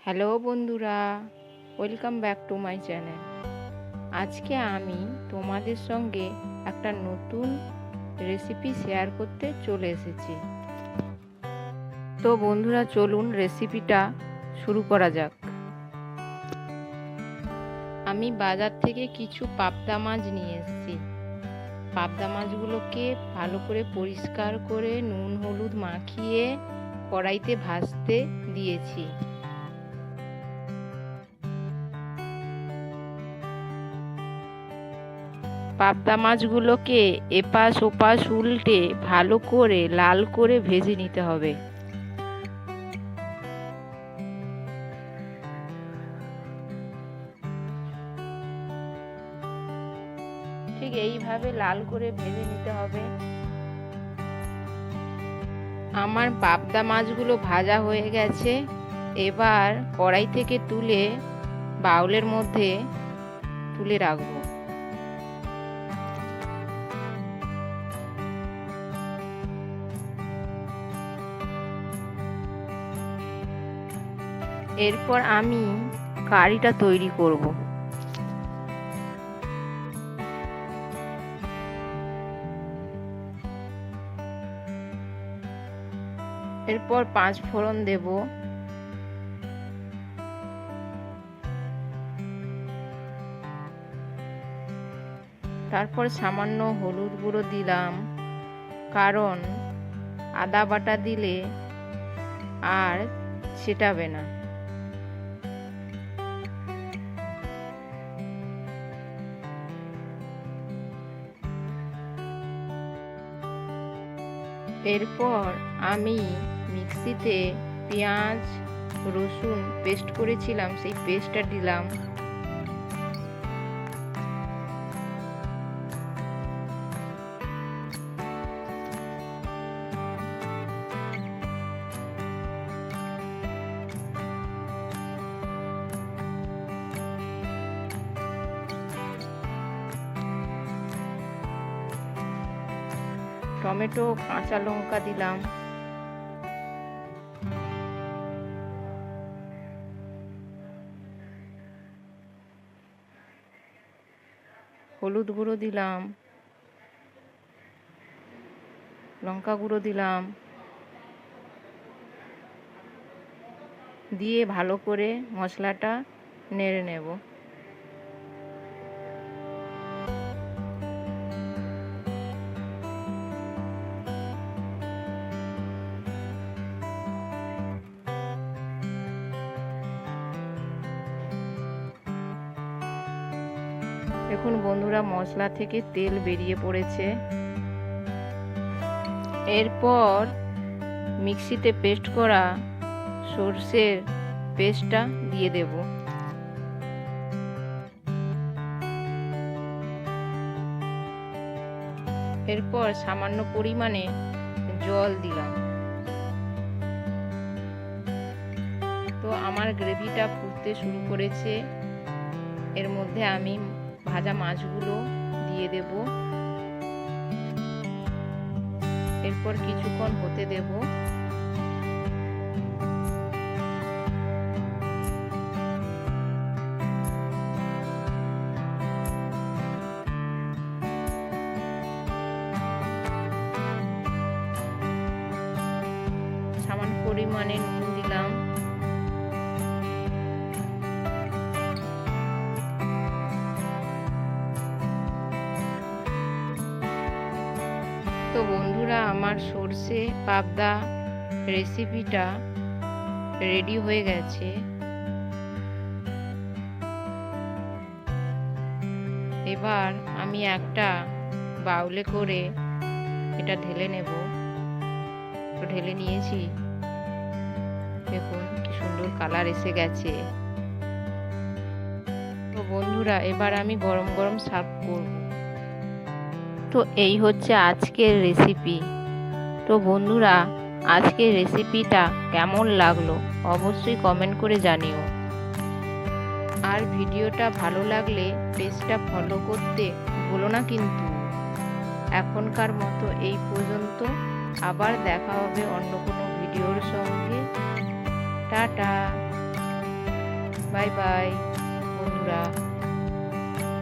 Hello বন্ধুরা, welcome back to my channel. আজকে আমি তোমাদের সঙ্গে একটা নতুন রেসিপি শেয়ার করতে চলে এসেছি। তো বন্ধুরা, চলুন রেসিপিটা শুরু করা যাক। আমি বাজার থেকে কিছু পাবদা মাছ নিয়ে এসেছি। পাবদা মাছগুলোকে ভালো করে পরিষ্কার করে নুন হলুদ মাখিয়ে কড়াইতে ভাজতে দিয়েছি। পাবদা মাছগুলোকে এপাশ ওপাশ উল্টে ভালো করে লাল করে ভেজে নিতে হবে। ঠিক এইভাবে লাল করে ভেজে নিতে হবে। আমার পাবদা মাছগুলো ভাজা হয়ে গেছে। এবার কড়াই থেকে তুলে বাউলের মধ্যে তুলে রাখবো। এরপর আমি কারিটা তৈরি করব। এরপর 5 ফোড়ন দেব। তারপর সামান্য হলুদ গুঁড়ো দিলাম, কারণ আদা বাটা দিলে আর ছেটাবে না। এরপর আমি মিক্সিতে পেঁয়াজ রসুন পেস্ট করেছিলাম, সেই পেস্টটা দিলাম। টমেটো কাঁচা লঙ্কা দিলাম। হলুদ গুঁড়ো দিলাম, লঙ্কা গুঁড়ো দিলাম, দিয়ে ভালো করে মশলাটা নেড়ে নেব। দেখুন বন্ধুরা, মশলা থেকে তেল বেরিয়ে পড়েছে। এরপর মিক্সিতে পেস্ট করা সর্ষের পেস্টটা দিয়ে দেব। এরপর সামান্য পরিমাণে জল দিলাম। তো আমার গ্রেভিটা ফুটতে শুরু করেছে। এর মধ্যে আমি ভাজা মাছগুলো দিয়ে দেব। এরপর কিছুক্ষণ হতে দেব। সামান্য পরিমাণে নুন দিলাম। তো বন্ধুরা, আমার সর্ষে পাবদা রেসিপিটা রেডি হয়ে গেছে। এবার আমি একটা বাউলে করে এটা ঢেলে নেব। তো ঢেলে নিয়েছি। দেখুন কি সুন্দর কালার এসে গেছে। তো বন্ধুরা, এবার আমি গরম গরম সার্ভ করব। তো এই হচ্ছে আজকের রেসিপি। তো বন্ধুরা, আজকের রেসিপিটা কেমন লাগলো অবশ্যই কমেন্ট করে জানিও। আর ভিডিওটা ভালো লাগলে পেজটা ফলো করতে ভুলো না কিন্তু। এখনকার মতো এই পর্যন্ত। আবার দেখা হবে অন্য কোনো ভিডিওর সঙ্গে। টাটা। বাই বাই বন্ধুরা।